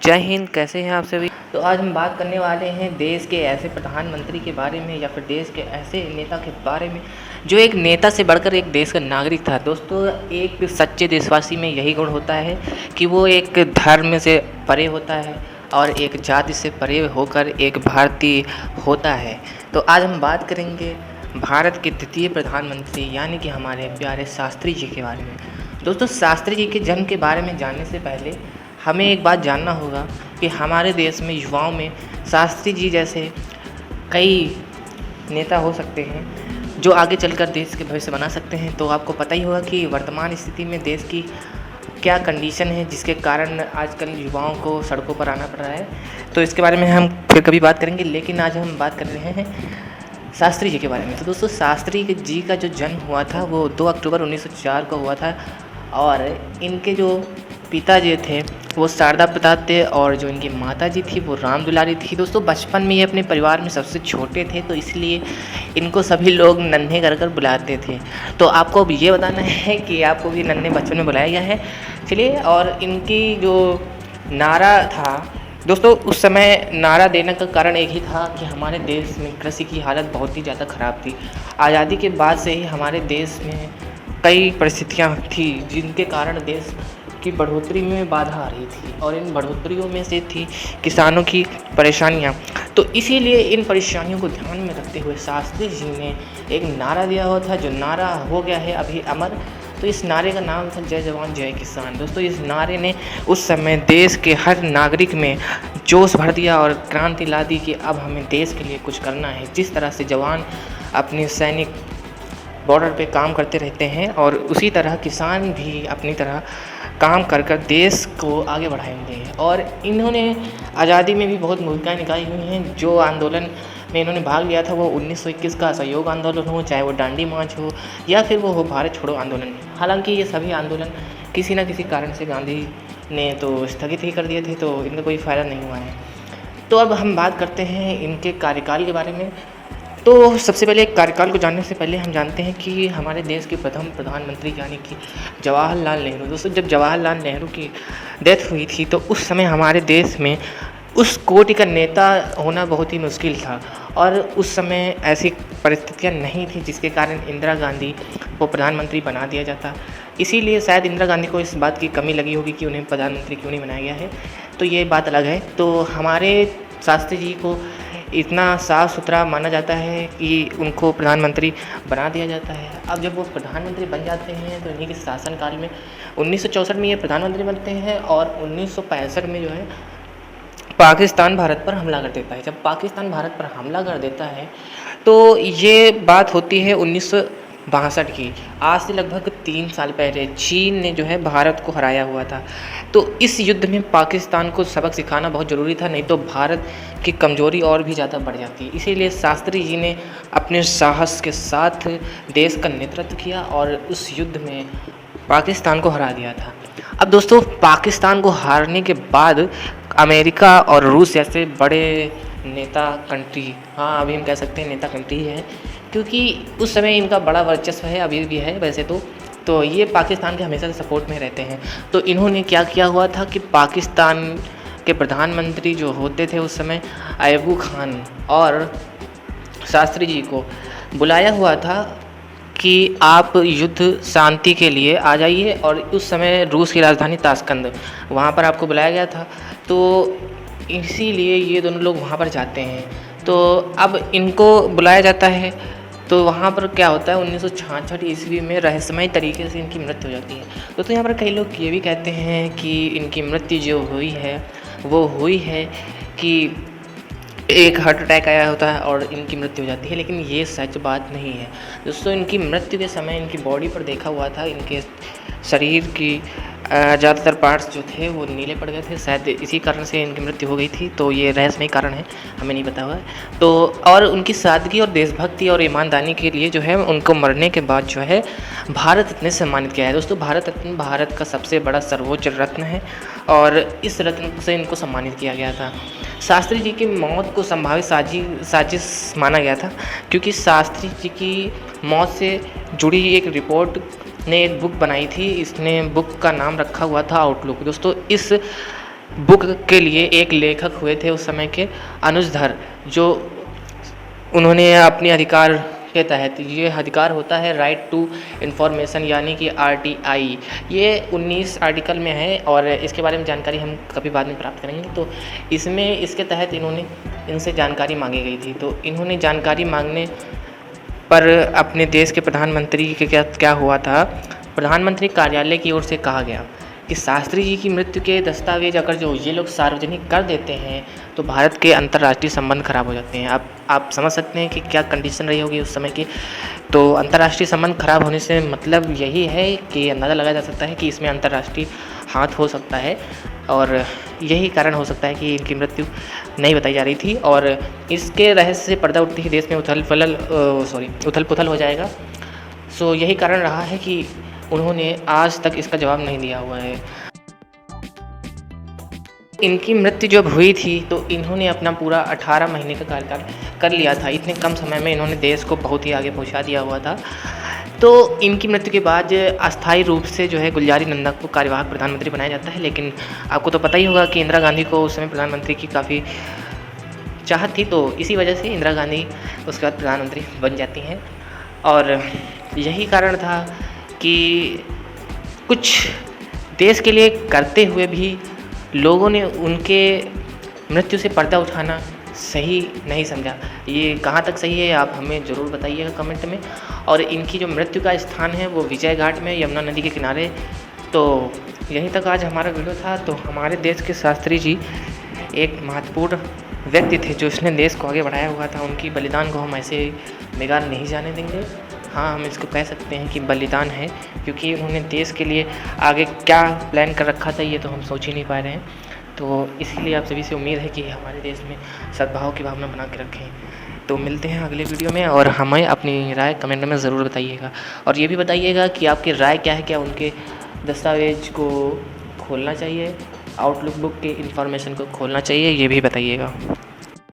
जय हिंद। कैसे हैं आप सभी। तो आज हम बात करने वाले हैं देश के ऐसे प्रधानमंत्री के बारे में या फिर देश के ऐसे नेता के बारे में जो एक नेता से बढ़कर एक देश का नागरिक था। दोस्तों, एक सच्चे देशवासी में यही गुण होता है कि वो एक धर्म से परे होता है और एक जाति से परे होकर एक भारतीय होता है। तो आज हम बात करेंगे भारत के द्वितीय प्रधानमंत्री यानी कि हमारे प्यारे शास्त्री जी के बारे में। दोस्तों, शास्त्री जी के जन्म के बारे में जानने से पहले हमें एक बात जानना होगा कि हमारे देश में युवाओं में शास्त्री जी जैसे कई नेता हो सकते हैं जो आगे चलकर देश के भविष्य बना सकते हैं। तो आपको पता ही होगा कि वर्तमान स्थिति में देश की क्या कंडीशन है जिसके कारण आजकल युवाओं को सड़कों पर आना पड़ रहा है। तो इसके बारे में हम फिर कभी बात करेंगे, लेकिन आज हम बात कर रहे हैं शास्त्री जी के बारे में। तो दोस्तों, शास्त्री जी का जो जन्म हुआ था वो 2 अक्टूबर 1904 को हुआ था और इनके जो पिताजी थे वो शारदा प्रसाद थे और जो इनकी माता जी थी वो राम दुलारी थी। दोस्तों, बचपन में ये अपने परिवार में सबसे छोटे थे तो इसलिए इनको सभी लोग नन्हे कर बुलाते थे। तो आपको अब ये बताना है कि आपको भी नन्हे बचपन में बुलाया गया है। चलिए, और इनकी जो नारा था दोस्तों, उस समय नारा देने का कारण एक ही था कि हमारे देश में कृषि की हालत बहुत ही ज़्यादा ख़राब थी। आज़ादी के बाद से ही हमारे देश में कई परिस्थितियाँ थी जिनके कारण देश की बढ़ोतरी में बाधा आ रही थी और इन बढ़ोतरियों में से थी किसानों की परेशानियां। तो इसीलिए इन परेशानियों को ध्यान में रखते हुए शास्त्री जी ने एक नारा दिया हुआ था जो नारा हो गया है अभी अमर। तो इस नारे का नाम था जय जवान जय किसान। दोस्तों, इस नारे ने उस समय देश के हर नागरिक में जोश भर दिया और क्रांति ला दी कि अब हमें देश के लिए कुछ करना है। जिस तरह से जवान अपने सैनिक बॉर्डर पे काम करते रहते हैं और उसी तरह किसान भी अपनी तरह काम कर देश को आगे बढ़ाएंगे। और इन्होंने आज़ादी में भी बहुत भूमिकाएं निभाई हुई हैं। जो आंदोलन में इन्होंने भाग लिया था वो 1921 का असहयोग आंदोलन हो, चाहे वो डांडी मार्च हो या फिर वो हो भारत छोड़ो आंदोलन। हालांकि ये सभी आंदोलन किसी न किसी कारण से गांधी ने तो स्थगित ही कर दिए थे, तो इनका कोई फ़ायदा नहीं हुआ है। तो अब हम बात करते हैं इनके कार्यकाल के बारे में। तो सबसे पहले कार्यकाल को जानने से पहले हम जानते हैं कि हमारे देश के प्रथम प्रधानमंत्री यानी कि जवाहरलाल नेहरू। दोस्तों, जब जवाहरलाल नेहरू की डेथ हुई थी तो उस समय हमारे देश में उस कोटि का नेता होना बहुत ही मुश्किल था और उस समय ऐसी परिस्थितियां नहीं थी जिसके कारण इंदिरा गांधी को प्रधानमंत्री बना दिया जाता। इसीलिए शायद इंदिरा गांधी को इस बात की कमी लगी होगी कि उन्हें प्रधानमंत्री क्यों नहीं बनाया गया है, तो ये बात अलग है। तो हमारे शास्त्री जी को इतना साफ़ सुथरा माना जाता है कि उनको प्रधानमंत्री बना दिया जाता है। अब जब वो प्रधानमंत्री बन जाते हैं तो इन्हीं के शासनकाल में 1964 में ये प्रधानमंत्री बनते हैं और 1965 में जो है पाकिस्तान भारत पर हमला कर देता है। जब पाकिस्तान भारत पर हमला कर देता है तो ये बात होती है 1962 की। आज से लगभग 3 साल पहले चीन ने जो है भारत को हराया हुआ था। तो इस युद्ध में पाकिस्तान को सबक सिखाना बहुत ज़रूरी था, नहीं तो भारत की कमज़ोरी और भी ज़्यादा बढ़ जाती। इसीलिए शास्त्री जी ने अपने साहस के साथ देश का नेतृत्व किया और उस युद्ध में पाकिस्तान को हरा दिया था। अब दोस्तों, पाकिस्तान को हारने के बाद अमेरिका और रूस जैसे बड़े नेता कंट्री, हाँ अभी हम कह सकते हैं नेता कंट्री है क्योंकि उस समय इनका बड़ा वर्चस्व है, अभी भी है वैसे तो ये पाकिस्तान के हमेशा से सपोर्ट में रहते हैं। तो इन्होंने क्या किया हुआ था कि पाकिस्तान के प्रधानमंत्री जो होते थे उस समय अय्यूब खान और शास्त्री जी को बुलाया हुआ था कि आप युद्ध शांति के लिए आ जाइए। और उस समय रूस की राजधानी ताशकंद, वहाँ पर आपको बुलाया गया था। तो इसीलिए ये दोनों लोग वहाँ पर जाते हैं। तो अब इनको बुलाया जाता है तो वहाँ पर क्या होता है 1966 ईस्वी में रहस्यमय तरीके से इनकी मृत्यु हो जाती है। दोस्तों, यहाँ पर कई लोग ये भी कहते हैं कि इनकी मृत्यु जो हुई है वो हुई है कि एक हार्ट अटैक आया होता है और इनकी मृत्यु हो जाती है, लेकिन ये सच बात नहीं है। दोस्तों, इनकी मृत्यु के समय इनकी बॉडी पर देखा हुआ था, इनके शरीर की ज़्यादातर पार्ट्स जो थे वो नीले पड़ गए थे, शायद इसी कारण से इनकी मृत्यु हो गई थी। तो ये रहस्यमय कारण है, हमें नहीं पता हुआ है। तो और उनकी सादगी और देशभक्ति और ईमानदारी के लिए जो है उनको मरने के बाद जो है भारत रत्न से सम्मानित किया है। दोस्तों, भारत रत्न भारत का सबसे बड़ा सर्वोच्च रत्न है और इस रत्न से इनको सम्मानित किया गया था। शास्त्री जी की मौत को संभावित साजिश माना गया था क्योंकि शास्त्री जी की मौत से जुड़ी एक रिपोर्ट ने एक बुक बनाई थी। इसने बुक का नाम रखा हुआ था आउटलुक। दोस्तों, इस बुक के लिए एक लेखक हुए थे उस समय के, अनुज धर, जो उन्होंने अपने अधिकार के तहत, ये अधिकार होता है राइट टू इन्फॉर्मेशन यानी कि RTI, ये 19 आर्टिकल में है और इसके बारे में जानकारी हम कभी बाद में प्राप्त करेंगे। तो इसमें इसके तहत इनसे जानकारी मांगी गई थी। तो इन्होंने जानकारी मांगने पर अपने देश के प्रधानमंत्री के क्या हुआ था, प्रधानमंत्री कार्यालय की ओर से कहा गया कि शास्त्री जी की मृत्यु के दस्तावेज अगर जो ये लोग सार्वजनिक कर देते हैं तो भारत के अंतर्राष्ट्रीय संबंध खराब हो जाते हैं। अब आप समझ सकते हैं कि क्या कंडीशन रही होगी उस समय की। तो अंतर्राष्ट्रीय संबंध खराब होने से मतलब यही है कि अंदाज़ा लगाया जा सकता है कि इसमें अंतर्राष्ट्रीय हाथ हो सकता है और यही कारण हो सकता है कि इनकी मृत्यु नहीं बताई जा रही थी। और इसके रहस्य से पर्दा उठते ही देश में उथल पुथल हो जाएगा। सो यही कारण रहा है कि उन्होंने आज तक इसका जवाब नहीं दिया हुआ है। इनकी मृत्यु जब हुई थी तो इन्होंने अपना पूरा 18 महीने का कार्यकाल कर लिया था। इतने कम समय में इन्होंने देश को बहुत ही आगे पहुंचा दिया हुआ था। तो इनकी मृत्यु के बाद अस्थायी रूप से जो है गुलजारी नंदा को कार्यवाहक प्रधानमंत्री बनाया जाता है। लेकिन आपको तो पता ही होगा कि इंदिरा गांधी को उस समय प्रधानमंत्री की काफ़ी चाहत थी, तो इसी वजह से इंदिरा गांधी उसके बाद प्रधानमंत्री बन जाती हैं। और यही कारण था कि कुछ देश के लिए करते हुए भी लोगों ने उनके मृत्यु से पर्दा उठाना सही नहीं समझा। ये कहाँ तक सही है आप हमें ज़रूर बताइएगा कमेंट में। और इनकी जो मृत्यु का स्थान है वो विजय घाट में, यमुना नदी के किनारे। तो यहीं तक आज हमारा वीडियो था। तो हमारे देश के शास्त्री जी एक महत्वपूर्ण व्यक्ति थे जो इसने देश को आगे बढ़ाया हुआ था। उनकी बलिदान को हम ऐसे बेकार नहीं जाने देंगे। हाँ, हम इसको कह सकते हैं कि बलिदान है, क्योंकि उन्होंने देश के लिए आगे क्या प्लान कर रखा था ये तो हम सोच ही नहीं पा रहे हैं। तो इसीलिए आप सभी से उम्मीद है कि हमारे देश में सद्भाव की भावना बना के रखें। तो मिलते हैं अगले वीडियो में और हमें अपनी राय कमेंट में ज़रूर बताइएगा। और ये भी बताइएगा कि आपकी राय क्या है, क्या उनके दस्तावेज को खोलना चाहिए, आउटलुक बुक के इन्फॉर्मेशन को खोलना चाहिए, ये भी बताइएगा।